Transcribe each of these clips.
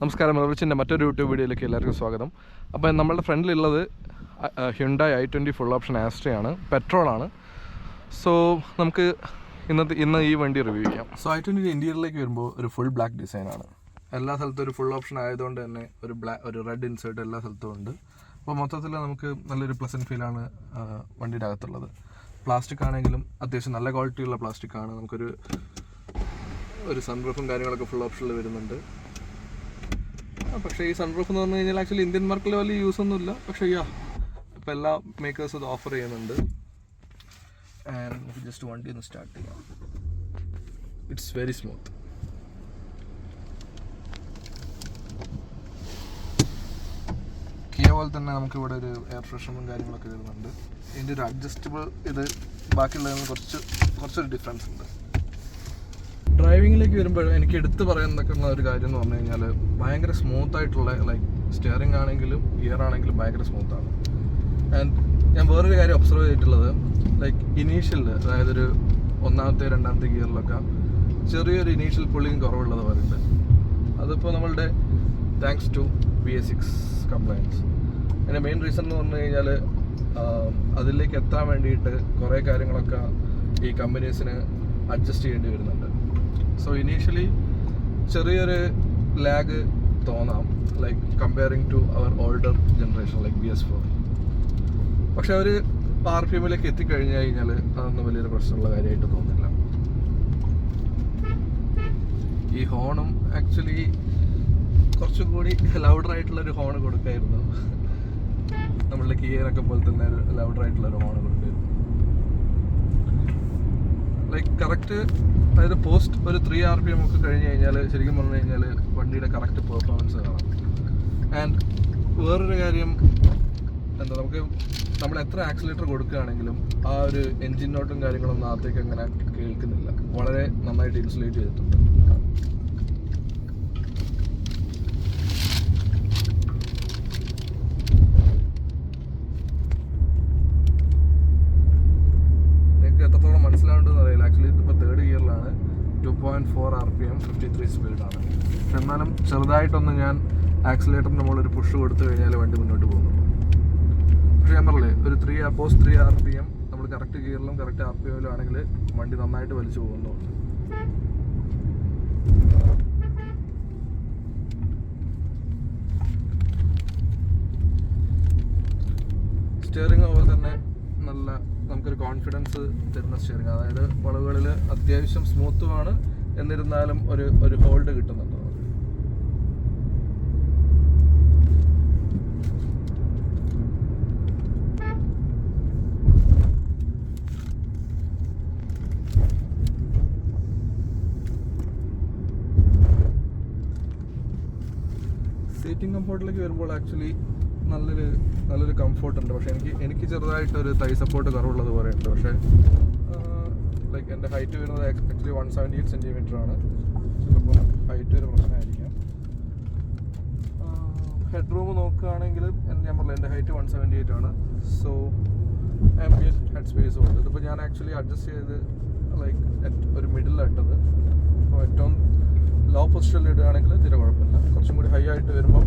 നമസ്കാരം, റിച്ചിൻ്റെ മറ്റൊരു യൂട്യൂബ് വീഡിയോയിലേക്ക് എല്ലാവർക്കും സ്വാഗതം. അപ്പോൾ നമ്മളുടെ ഫ്രണ്ടിലുള്ളത് ഹ്യുണ്ടായി i20 ഫുൾ ഓപ്ഷൻ ആസ്ട്രയാണ്, പെട്രോളാണ്. സോ നമുക്ക് ഇന്ന് ഈ വണ്ടി റിവ്യൂ ചെയ്യാം. സോ i20 ഇൻറ്റീരിയറിലേക്ക് വരുമ്പോൾ ഒരു ഫുൾ ബ്ലാക്ക് ഡിസൈനാണ്. എല്ലാ സ്ഥലത്തും ഒരു ഫുൾ ഓപ്ഷൻ ആയതുകൊണ്ട് തന്നെ ഒരു റെഡ് ഇൻസേർട്ട് എല്ലാ സ്ഥലത്തും ഉണ്ട്. അപ്പോൾ മൊത്തത്തിൽ നമുക്ക് നല്ലൊരു പ്ലസൻറ്റ് ഫീലാണ് വണ്ടിയുടെ അകത്തുള്ളത്. പ്ലാസ്റ്റിക് ആണെങ്കിലും അത്യാവശ്യം നല്ല ക്വാളിറ്റിയുള്ള പ്ലാസ്റ്റിക്കാണ്. നമുക്കൊരു സൺറൂഫും കാര്യങ്ങളൊക്കെ ഫുൾ ഓപ്ഷനിൽ വരുന്നുണ്ട്. പക്ഷേ ഈ സൺറൂഫ് എന്ന് പറഞ്ഞു കഴിഞ്ഞാൽ ആക്ച്വലി ഇന്ത്യൻ മാർക്കറ്റിൽ വലിയ യൂസ് ഒന്നുമില്ല. പക്ഷേ ഇപ്പോൾ എല്ലാ മേക്കേഴ്സും ഇത് ഓഫർ ചെയ്യുന്നുണ്ട്. ആൻഡ് നമുക്ക് ജസ്റ്റ് വണ്ടി ഒന്ന് സ്റ്റാർട്ട് ചെയ്യാം. It's very smooth. കിയ പോലെ തന്നെ നമുക്കിവിടെ ഒരു എയർ ഫ്രഷറും കാര്യങ്ങളൊക്കെ വരുന്നുണ്ട്. ഇതിൻ്റെ ഒരു അഡ്ജസ്റ്റബിൾ ഇത് ബാക്കിയുള്ളതിന് കുറച്ചൊരു ഡിഫറൻസ് ഉണ്ട്. ഡ്രൈവിങ്ങിലേക്ക് വരുമ്പോൾ എനിക്ക് എടുത്ത് പറയുന്നതൊക്കെയുള്ള ഒരു കാര്യം എന്ന് പറഞ്ഞു കഴിഞ്ഞാൽ ഭയങ്കര സ്മൂത്തായിട്ടുള്ള സ്റ്റിയറിംഗ് ആണെങ്കിലും ഗിയർ ആണെങ്കിലും ഭയങ്കര സ്മൂത്താണ്. ആൻഡ് ഞാൻ വേറൊരു കാര്യം ഒബ്സർവ് ചെയ്തിട്ടുള്ളത് ഇനീഷ്യൽ, അതായത് ഒരു ഒന്നാമത്തെ രണ്ടാമത്തെ ഗിയറിലൊക്കെ ചെറിയൊരു ഇനീഷ്യൽ പുള്ളിങ് കുറവുള്ളത് പറയുന്നുണ്ട്. അതിപ്പോൾ നമ്മളുടെ താങ്ക്സ് ടു BS6 കംപ്ലൈൻസ്. അതിൻ്റെ മെയിൻ റീസൺ എന്ന് പറഞ്ഞു കഴിഞ്ഞാൽ അതിലേക്ക് എത്താൻ വേണ്ടിയിട്ട് കുറേ കാര്യങ്ങളൊക്കെ ഈ കമ്പനീസിന് അഡ്ജസ്റ്റ് ചെയ്യേണ്ടി വരുന്നുണ്ട്. സോ ഇനീഷ്യലി ചെറിയൊരു ലാഗ് തോന്നാം, comparing to our older generation BS4. പക്ഷെ അവർ RPM എത്തിക്കഴിഞ്ഞു കഴിഞ്ഞാൽ അതൊന്നും വലിയൊരു പ്രശ്നമുള്ള കാര്യമായിട്ട് തോന്നില്ല. ഈ ഹോണും ആക്ച്വലി കുറച്ചും കൂടി ലൗഡറായിട്ടുള്ളൊരു ഹോൺ കൊടുക്കായിരുന്നു. നമ്മളുടെ കിയറൊക്കെ പോലെ തന്നെ ലൗഡറായിട്ടുള്ളൊരു ഹോൺ കൊടുക്കായിരുന്നു. കറക്റ്റ്, അതായത് പോസ്റ്റ് ഒരു 3 RPM ഒക്കെ കഴിഞ്ഞ് കഴിഞ്ഞാൽ ശരിക്കും പറഞ്ഞു കഴിഞ്ഞാൽ വണ്ടിയുടെ കറക്റ്റ് പെർഫോമൻസ് കാണാം. ആൻഡ് വേറൊരു കാര്യം എന്താ, നമ്മൾ എത്ര ആക്സിലേറ്റർ കൊടുക്കുകയാണെങ്കിലും ആ ഒരു എൻജിൻ നോട്ടും കാര്യങ്ങളൊന്നും അകത്തേക്ക് അങ്ങനെ കേൾക്കുന്നില്ല. വളരെ നന്നായിട്ട് ഇൻസുലേറ്റ് ചെയ്തിട്ടുണ്ട്. എത്രത്തോളം മനസ്സിലാവുണ്ടെന്ന് അറിയില്ല. ആക്ച്വലി ഇതിപ്പോൾ 3rd ഗിയറിലാണ്, 2.4 RPM, 53 സ്പീഡാണ്. പക്ഷെ എന്നാലും ചെറുതായിട്ടൊന്ന് ഞാൻ ആക്സിലേറ്ററിൻ്റെ മുകളിൽ പുഷ് കൊടുത്തു കഴിഞ്ഞാൽ വണ്ടി മുന്നോട്ട് പോകുന്നുള്ളൂ. പക്ഷേ ഞാൻ പറഞ്ഞില്ലേ, ഒരു 3 RPM നമ്മൾ കറക്റ്റ് ഗിയറിലും കറക്റ്റ് RPMലും ആണെങ്കിൽ വണ്ടി നന്നായിട്ട് വലിച്ചു പോകുന്നു. സ്റ്റിയറിംഗ് അതുപോലെ തന്നെ നല്ല നമുക്കൊരു കോൺഫിഡൻസ് തരുന്ന സ്റ്റിയറിംഗ്. അതായത് വളവുകളിൽ അത്യാവശ്യം സ്മൂത്തുമാണ്, എന്നിരുന്നാലും ഒരു ഹോൾഡ് കിട്ടുന്നുണ്ട്. സീറ്റിംഗ് കംഫോർട്ടിലേക്ക് വരുമ്പോൾ ആക്ച്വലി നല്ലൊരു കംഫോർട്ട് ഉണ്ട്. പക്ഷേ എനിക്ക് ചെറുതായിട്ടൊരു തൈ സപ്പോർട്ട് കുറവുള്ളത് പോലെ ഉണ്ട്. പക്ഷേ എൻ്റെ ഹൈറ്റ് വരുന്നത് ആക്ച്വലി 178 cm ആണ്. ചിലപ്പോൾ ഹൈറ്റ് ഒരു പ്രശ്നമായിരിക്കാം. ഹെഡ് റൂം നോക്കുകയാണെങ്കിൽ ഞാൻ പറഞ്ഞില്ല, എൻ്റെ ഹൈറ്റ് 178 ആണ്. സോ ആംബിയൻറ്റ് ഹെഡ് സ്പേസും ഉണ്ട്. ഇതിപ്പോൾ ഞാൻ ആക്ച്വലി അഡ്ജസ്റ്റ് ചെയ്ത് ഒരു മിഡിലാണ്. അപ്പോൾ ഏറ്റവും ലോ പൊസിഷനിൽ ഇടുകയാണെങ്കിൽ തീരെ കുഴപ്പമില്ല. കുറച്ചും കൂടി ഹൈ ആയിട്ട് വരുമ്പം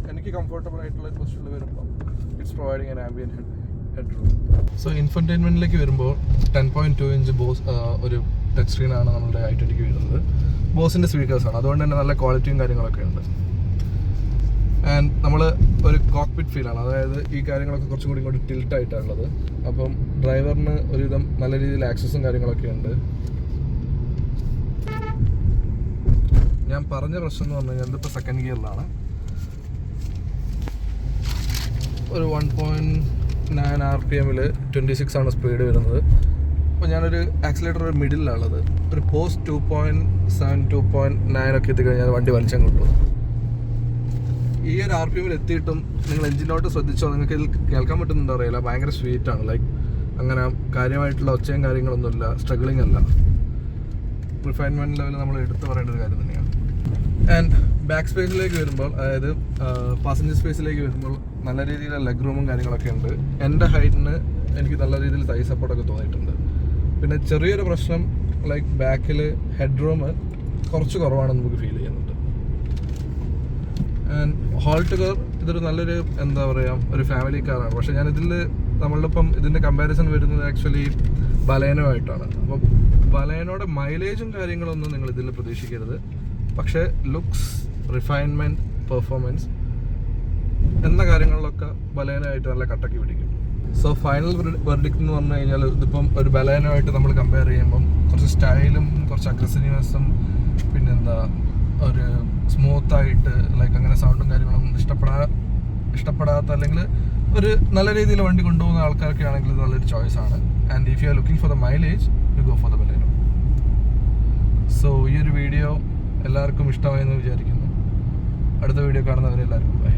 എനിക്ക് കംഫർട്ടബിൾ ആയിട്ടുള്ള പൊസിഷനിൽ വരുമ്പോൾ it's providing an ambient head room. So ഇൻഫർടൈൻമെൻറ്റിലേക്ക് വരുമ്പോൾ 10.2 ഇഞ്ച് ഒരു ടച്ച് സ്ക്രീനാണ് നമ്മുടെ i20 വരുന്നത്. ബോസിൻ്റെ സ്പീക്കേഴ്സാണ്, അതുകൊണ്ട് തന്നെ നല്ല ക്വാളിറ്റിയും കാര്യങ്ങളൊക്കെ ഉണ്ട്. ആൻഡ് നമ്മൾ ഒരു കോക്ക്പിറ്റ് ഫീലാണ്, അതായത് ഈ കാര്യങ്ങളൊക്കെ കുറച്ചും കൂടി ഇങ്ങോട്ട് ടിൽട്ടായിട്ടാണുള്ളത്. അപ്പം ഡ്രൈവറിന് ഒരുവിധം നല്ല രീതിയിൽ ആക്സസും കാര്യങ്ങളൊക്കെ ഉണ്ട്. ഞാൻ പറഞ്ഞ പ്രശ്നം എന്ന് പറഞ്ഞു കഴിഞ്ഞാൽ ഇതിപ്പോൾ 2nd ഗിയറിലാണ്. ഒരു 1.9 RPM 26 ആണ് സ്പീഡ് വരുന്നത്. അപ്പോൾ ഞാനൊരു ആക്സിലേറ്റർ ഒരു മിഡിലാണുള്ളത്. ഒരു പോസ്റ്റ് 2.7 2.9 ഒക്കെ എത്തിക്കഴിഞ്ഞാൽ വണ്ടി വലിച്ചാൽ കിട്ടും. ഈ ഒരു RPM എത്തിയിട്ടും നിങ്ങൾ എഞ്ചിനോട്ട് ശ്രദ്ധിച്ചോ, നിങ്ങൾക്ക് ഇതിൽ കേൾക്കാൻ പറ്റുന്നുണ്ടോ അറിയില്ല, ഭയങ്കര സ്വീറ്റാണ്. അങ്ങനെ കാര്യമായിട്ടുള്ള ഒച്ചയും കാര്യങ്ങളൊന്നുമില്ല, സ്ട്രഗിളിങ് അല്ല. റിഫൈൻമെൻറ്റ് ലെവൽ നമ്മൾ എടുത്തു പറയേണ്ട ഒരു കാര്യം തന്നെയാണ്. ആൻഡ് ബാക്ക് സ്പേസിലേക്ക് വരുമ്പോൾ, അതായത് പാസഞ്ചർ സ്പേസിലേക്ക് വരുമ്പോൾ നല്ല രീതിയിലുള്ള ലെഗ് റൂമും കാര്യങ്ങളൊക്കെ ഉണ്ട്. എൻ്റെ ഹൈറ്റിന് എനിക്ക് നല്ല രീതിയിൽ തൈ സപ്പോർട്ടൊക്കെ തോന്നിയിട്ടുണ്ട്. പിന്നെ ചെറിയൊരു പ്രശ്നം, ബാക്കിൽ ഹെഡ് റൂം കുറച്ച് കുറവാണെന്ന് നമുക്ക് ഫീൽ ചെയ്യുന്നുണ്ട്. ആൻഡ് ഹോൾട്ടുകർ ഇതൊരു നല്ലൊരു എന്താ പറയുക ഒരു ഫാമിലി കാറാണ്. പക്ഷേ ഞാനിതിൽ നമ്മളിപ്പം ഇതിൻ്റെ കമ്പാരിസൺ വരുന്നത് ആക്ച്വലി ബലേനോ ആയിട്ടാണ്. അപ്പം ബലേനോയുടെ മൈലേജും കാര്യങ്ങളൊന്നും നിങ്ങൾ ഇതിൽ പ്രതീക്ഷിക്കരുത്. പക്ഷേ ലുക്സ്, റിഫൈൻമെൻറ്റ്, പെർഫോമൻസ് എന്ന കാര്യങ്ങളിലൊക്കെ ബലേനോ ആയിട്ട് നല്ല കട്ടക്ക് പിടിക്കും. സോ ഫൈനൽ വെർഡിക്റ്റ് എന്ന് പറഞ്ഞു കഴിഞ്ഞാൽ ഇതിപ്പം ഒരു ബലേനോ ആയിട്ട് നമ്മൾ കമ്പയർ ചെയ്യുമ്പം കുറച്ച് സ്റ്റൈലും കുറച്ച് അഗ്രസീവ്നെസ്സും പിന്നെന്താ ഒരു സ്മൂത്തായിട്ട് ലൈക്ക് അങ്ങനെ സൗണ്ടും കാര്യങ്ങളൊന്നും ഇഷ്ടപ്പെടാത്ത അല്ലെങ്കിൽ ഒരു നല്ല രീതിയിൽ വണ്ടി കൊണ്ടുപോകുന്ന ആൾക്കാരൊക്കെ ആണെങ്കിൽ ഇത് നല്ലൊരു ചോയ്സ് ആണ്. And if you are looking for the mileage you go for the Baleno. So ഈ ഒരു വീഡിയോ എല്ലാവർക്കും ഇഷ്ടമായെന്ന് വിചാരിക്കുന്നു. അടുത്ത വീഡിയോ കാണുന്നവരെല്ലാവർക്കും ബൈ.